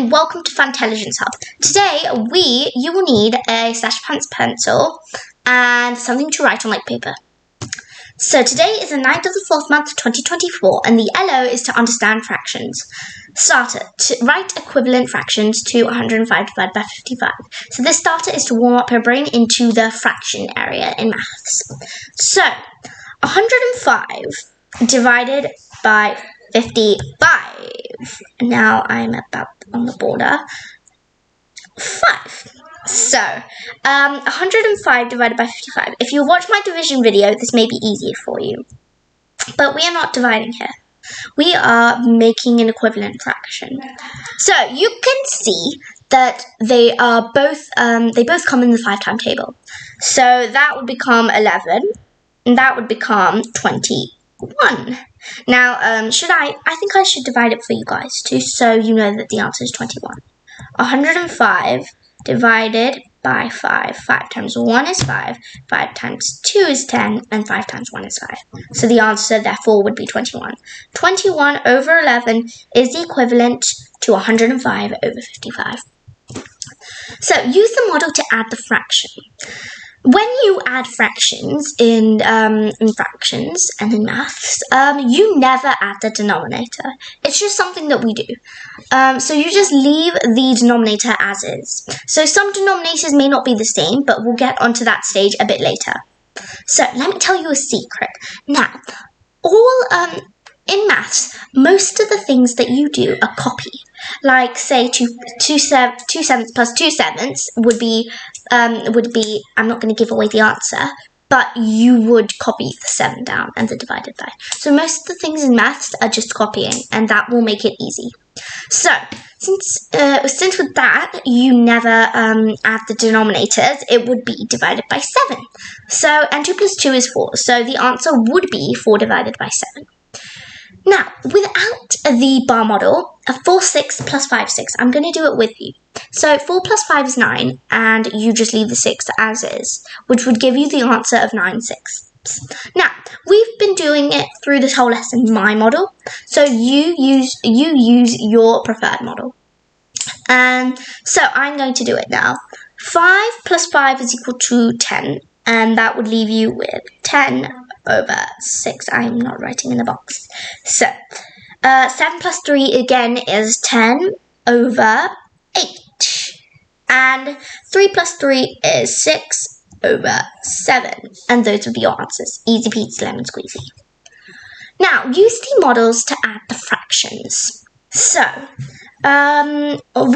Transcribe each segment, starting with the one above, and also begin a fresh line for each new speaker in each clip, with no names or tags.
and welcome to Funtelligence Hub. Today, you will need a slash pants pencil and something to write on like paper. So today is the 9th of the 4th month, 2024, and the LO is to understand fractions. Starter, to write equivalent fractions to 105 divided by 55. So this starter is to warm up your brain into the fraction area in maths. So, 105 divided by 55. Now I'm about on the border. 5. So, 105 divided by 55. If you watch my division video, this may be easier for you. But we are not dividing here. We are making an equivalent fraction. So, you can see that they are both, they both come in the 5 time table. So, that would become 11, and that would become 21. Now, I think I should divide it for you guys too, so you know that the answer is 21. 105 divided by 5. 5 times 1 is 5, 5 times 2 is 10, and 5 times 1 is 5. So the answer, therefore, would be 21. 21 over 11 is the equivalent to 105 over 55. So use the model to add the fraction. When you add fractions in fractions and in maths, you never add the denominator. It's just something that we do. So you just leave the denominator as is. So some denominators may not be the same, but we'll get onto that stage a bit later. So let me tell you a secret. Now, in maths, most of the things that you do are copy. Like, say, 2 sevenths plus 2 sevenths would be, I'm not going to give away the answer, but you would copy the 7 down and the divided by. So most of the things in maths are just copying, and that will make it easy. So, since with that, you never add the denominators, it would be divided by 7. So, and 2 plus 2 is 4, so the answer would be 4 divided by 7. Now, without the bar model, 4, 6 plus 5, 6. I'm going to do it with you. So 4 plus 5 is 9, and you just leave the 6 as is, which would give you the answer of 9 sixths. Now, we've been doing it through this whole lesson, my model. So you use your preferred model. So I'm going to do it now. 5 plus 5 is equal to 10, and that would leave you with 10 over 6. I'm not writing in the box. So, 7 plus 3 again is 10 over 8. And 3 plus 3 is 6 over 7. And those would be your answers. Easy peasy lemon squeezy. Now, use the models to add the fractions. So, all of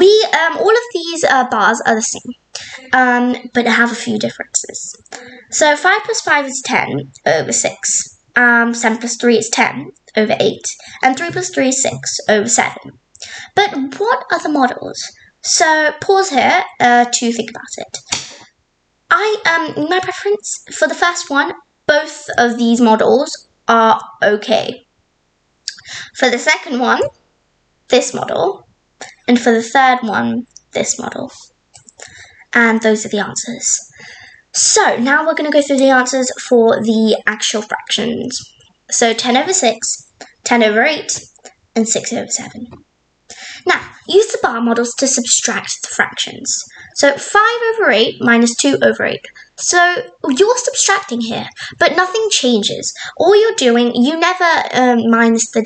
these bars are the same. But have a few differences. So 5 plus 5 is 10 over 6. 7 plus 3 is 10 over 8. And 3 plus 3 is 6 over 7. But what are the models? So pause here to think about it. My preference for the first one, both of these models are okay. For the second one, this model. And for the third one, this model. And those are the answers. So now we're going to go through the answers for the actual fractions. So 10 over 6, 10 over 8, and 6 over 7. Now, use the bar models to subtract the fractions. So 5 over 8 minus 2 over 8. So you're subtracting here, but nothing changes. All you're doing, you never minus the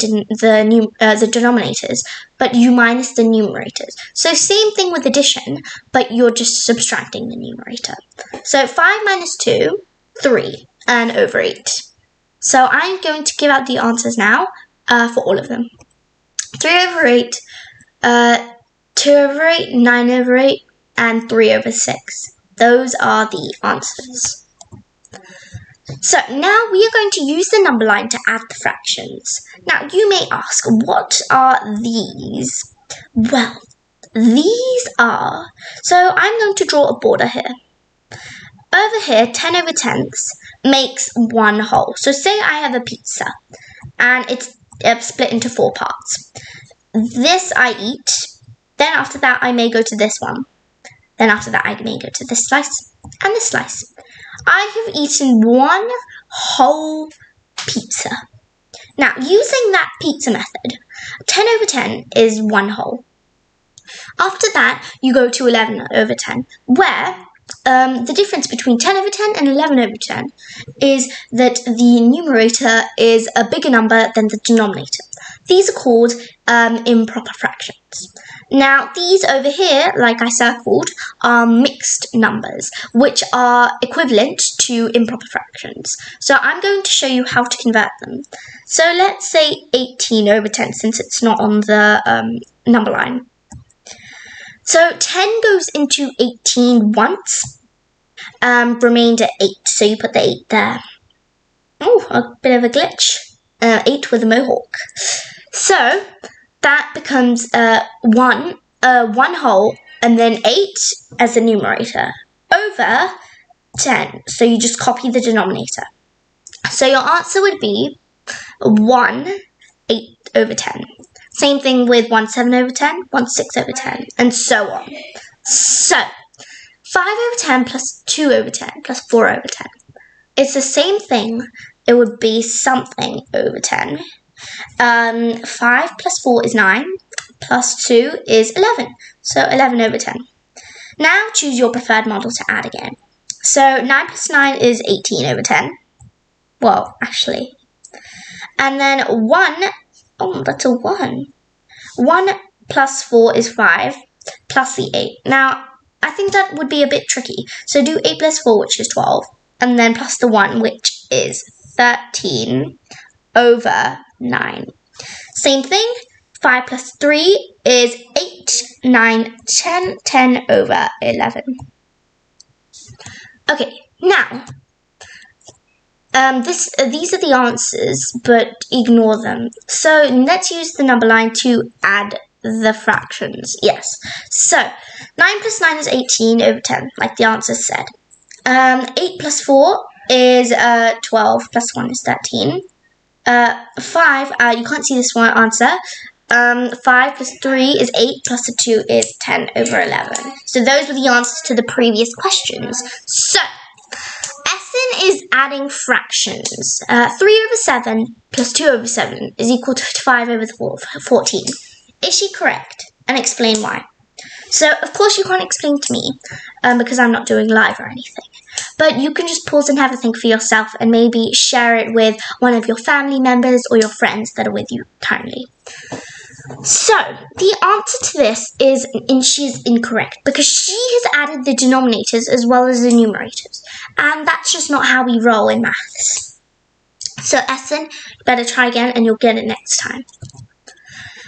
denominators, but you minus the numerators. So same thing with addition, but you're just subtracting the numerator. So 5 minus 2, 3, and over 8. So I'm going to give out the answers now for all of them. 3 over 8, 2 over 8, 9 over 8, and 3 over 6. Those are the answers. So now we are going to use the number line to add the fractions. Now you may ask, what are these? Well, these are, so I'm going to draw a border here. Over here, 10 over tenths makes one whole. So say I have a pizza and it's split into 4 parts. This I eat, then after that I may go to this one. Then after that, I may go to this slice and this slice. I have eaten one whole pizza. Now, using that pizza method, 10 over 10 is one whole. After that, you go to 11 over 10, where the difference between 10 over 10 and 11 over 10 is that the numerator is a bigger number than the denominator. These are called improper fractions. Now, these over here, like I circled, are mixed numbers, which are equivalent to improper fractions. So I'm going to show you how to convert them. So let's say 18 over 10, since it's not on the number line. So 10 goes into 18 once, remainder 8, so you put the 8 there. Oh, a bit of a glitch. 8 with a mohawk. So that becomes 1 whole, and then 8 as the numerator, over 10. So you just copy the denominator. So your answer would be 1 8 over 10. Same thing with 1 7 over 10, 1 6 over 10, and so on. So 5 over 10 plus 2 over 10 plus 4 over 10. It's the same thing. It would be something over 10. 5 plus 4 is 9, plus 2 is 11, so 11 over 10. Now choose your preferred model to add again. So 9 plus 9 is 18 over 10. Well, actually. And then 1, oh, that's a 1. 1 plus 4 is 5, plus the 8. Now, I think that would be a bit tricky. So do 8 plus 4, which is 12, and then plus the 1, which is 13 over 9. Same thing, 5 plus 3 is 8, 9, 10, 10 over 11. Okay, now, these are the answers, but ignore them. So let's use the number line to add the fractions. Yes, so 9 plus 9 is 18 over 10, like the answer said. 8 plus 4 is 12, plus 1 is 13. 5, you can't see this one answer. 5 plus 3 is 8, plus the 2 is 10 over 11. So those were the answers to the previous questions. So, Essen is adding fractions. 3 over 7 plus 2 over 7 is equal to 5 over 14. Is she correct? And explain why. So, of course, you can't explain to me because I'm not doing live or anything. But you can just pause and have a think for yourself and maybe share it with one of your family members or your friends that are with you currently. So, the answer to this is she's incorrect because she has added the denominators as well as the numerators. And that's just not how we roll in maths. So, Essen, you better try again and you'll get it next time.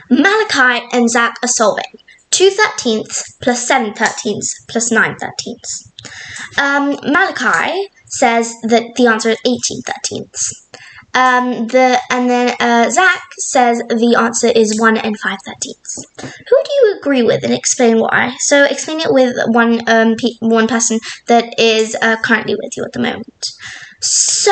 Malachi and Zach are solving 2/13 plus 7/13 plus 9/13. Malachi says that the answer is 18/13. And then Zach says the answer is 1 and 5/13. Who do you agree with and explain why? So explain it with one person that is currently with you at the moment. So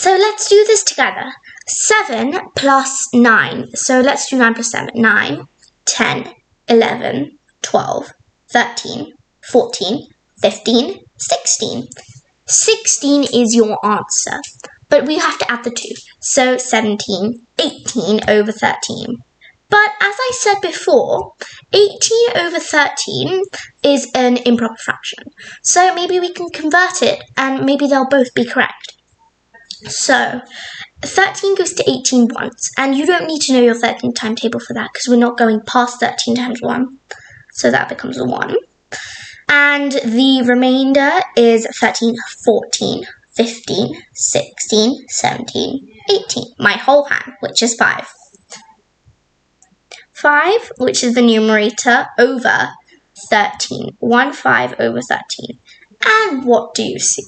let's do this together. 7 plus 9. So let's do 9 plus 7. 9, 10, 11, 12, 13, 14, 15, 16. 16 is your answer, but we have to add the 2. So 17, 18 over 13. But as I said before, 18 over 13 is an improper fraction. So maybe we can convert it and maybe they'll both be correct. So 13 goes to 18 once, and you don't need to know your 13 timetable for that because we're not going past 13 times 1. So that becomes a 1. And the remainder is 13, 14, 15, 16, 17, 18. My whole hand, which is 5. 5, which is the numerator, over 13. 1, 5 over 13. And what do you see?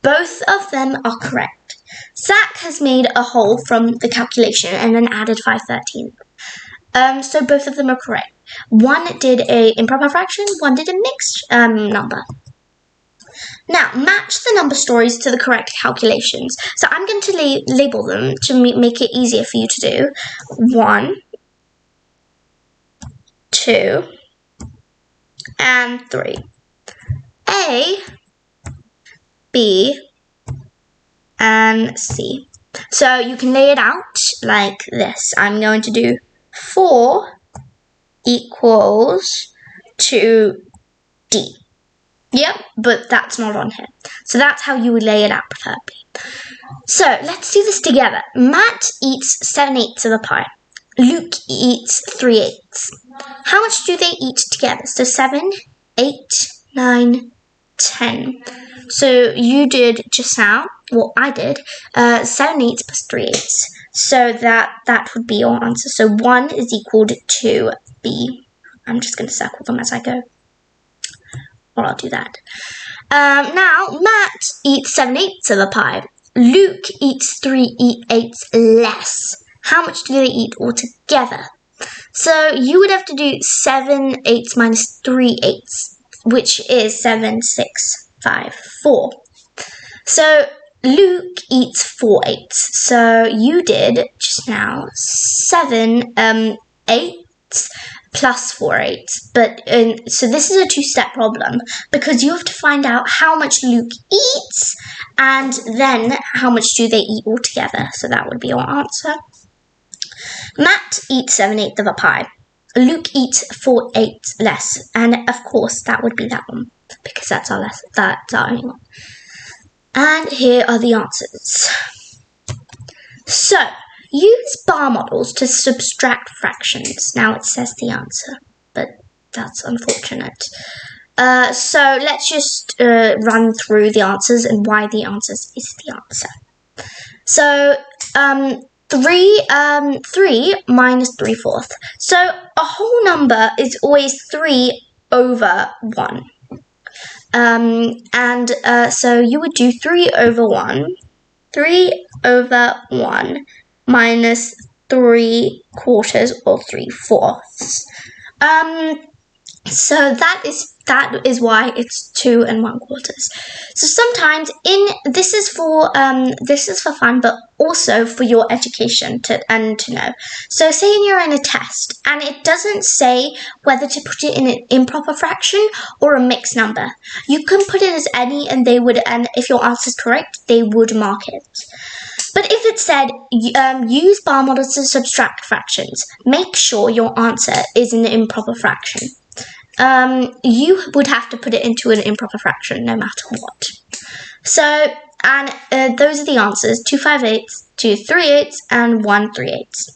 Both of them are correct. Zach has made a whole from the calculation and then added 5/13. So both of them are correct. One did a improper fraction, one did a mixed number. Now, match the number stories to the correct calculations. So I'm going to label them to make it easier for you to do. 1, 2, and 3. A, B, and C. So you can lay it out like this. I'm going to do 4, equals to D. Yep, but that's not on here. So that's how you would lay it out preferably. So let's do this together. Matt eats 7/8 of a pie. Luke eats 3/8. How much do they eat together? So 7, 8, 9, 10. So you did just now, well I did, 7/8 plus 3/8. So that would be your answer. So 1 is equal to B. I'm just going to circle them as I go. Or I'll do that. Now, Matt eats 7/8 of a pie. Luke eats 3/8 less. How much do they eat altogether? So you would have to do 7/8 minus 3/8, which is 7, 6, 5, 4. So Luke eats 4/8. So you did just now 7/8 plus 4/8. But so this is a two-step problem because you have to find out how much Luke eats and then how much do they eat altogether. So that would be your answer. Matt eats 7/8 of a pie. Luke eats 4/8 less, and of course that would be that one because that's our only one. And here are the answers. So use bar models to subtract fractions. Now it says the answer, but that's unfortunate. So let's just run through the answers and why the answers is the answer. So 3 minus 3/4. So a whole number is always 3/1. So you would do 3/1. 3/1 minus 3/4 or 3/4. So that is why it's 2 1/4. So sometimes this is for fun, but also for your education to know. So say you're in a test and it doesn't say whether to put it in an improper fraction or a mixed number. You can put it as any, and if your answer is correct, they would mark it. But if it said use bar models to subtract fractions, make sure your answer is an improper fraction. You would have to put it into an improper fraction no matter what. So, and those are the answers: 2 5/8, 2 3/8, and 1 3/8.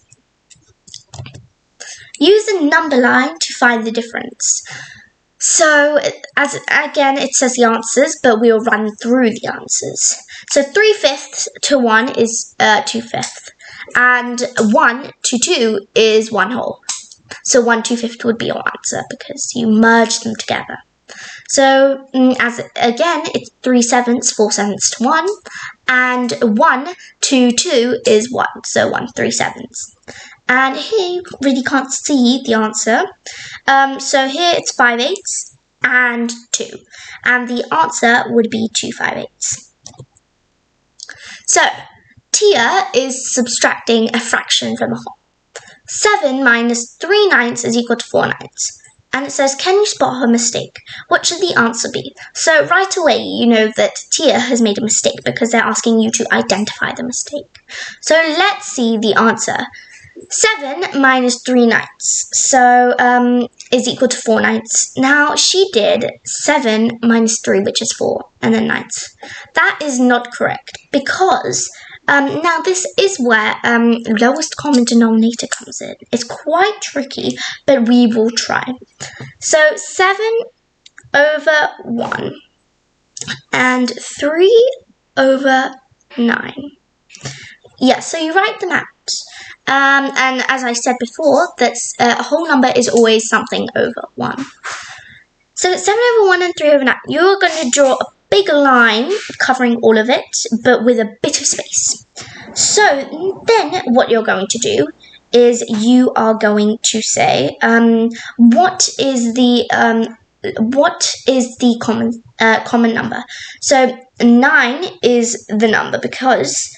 Use the number line to find the difference. So, again, it says the answers, but we'll run through the answers. So 3/5 to 1 is 2/5, and 1 to 2 is 1 whole. So 1 2/5 would be your answer because you merge them together. So again, it's 3/7, 4/7 to 1, and 1 to 2 is 1, so 1 3/7. And here you really can't see the answer. So here it's 5/8 and 2, and the answer would be 2 5/8. So Tia is subtracting a fraction from a whole. 7 minus 3/9 is equal to 4/9. And it says, can you spot her mistake? What should the answer be? So right away, you know that Tia has made a mistake because they're asking you to identify the mistake. So let's see the answer. 7 minus 3/9. So is equal to 4/9. Now she did 7 minus 3, which is 4, and then 9th. That is not correct because now this is where lowest common denominator comes in. It's quite tricky, but we will try. So 7/1 and 3/9. Yeah, so you write them out. And as I said before, that's a whole number is always something over 1. So 7/1 and 3/9. You're going to draw a big line covering all of it, but with a bit of space. So then what you're going to do is you are going to say, what is the common number? So 9 is the number because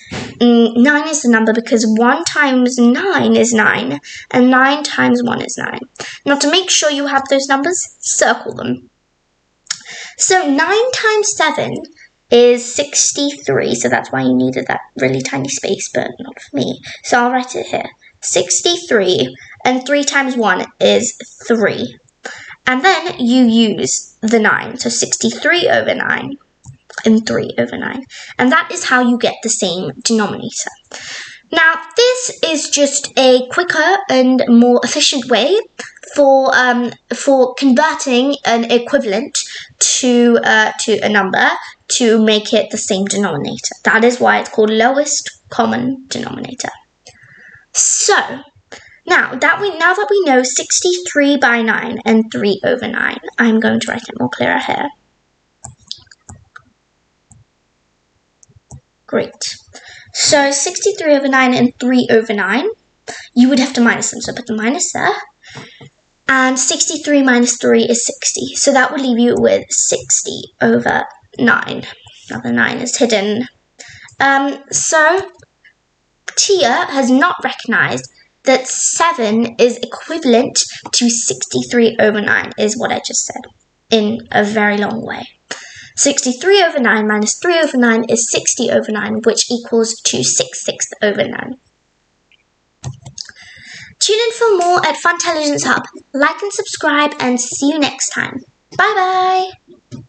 1 times 9 is 9, and 9 times 1 is 9. Now to make sure you have those numbers, circle them. So 9 times 7 is 63, so that's why you needed that really tiny space, but not for me. So I'll write it here. 63, and 3 times 1 is 3. And then you use the 9, so 63 over 9 and 3 over 9. And that is how you get the same denominator. Now, this is just a quicker and more efficient way for converting an equivalent to a number to make it the same denominator. That is why it's called lowest common denominator. So, now that we know 63 by 9 and 3 over 9, I'm going to write it more clearer here. Great. So 63 over 9 and 3 over 9, you would have to minus them, so put the minus there. And 63 minus 3 is 60, so that would leave you with 60 over 9. Now the 9 is hidden. So Tia has not recognized that 7 is equivalent to 63 over 9, is what I just said, in a very long way. 63 over 9 minus 3 over 9 is 60 over 9, which equals to 6/6 over 9. Tune in for more at Funtelligence Hub. Like and subscribe, and see you next time. Bye bye!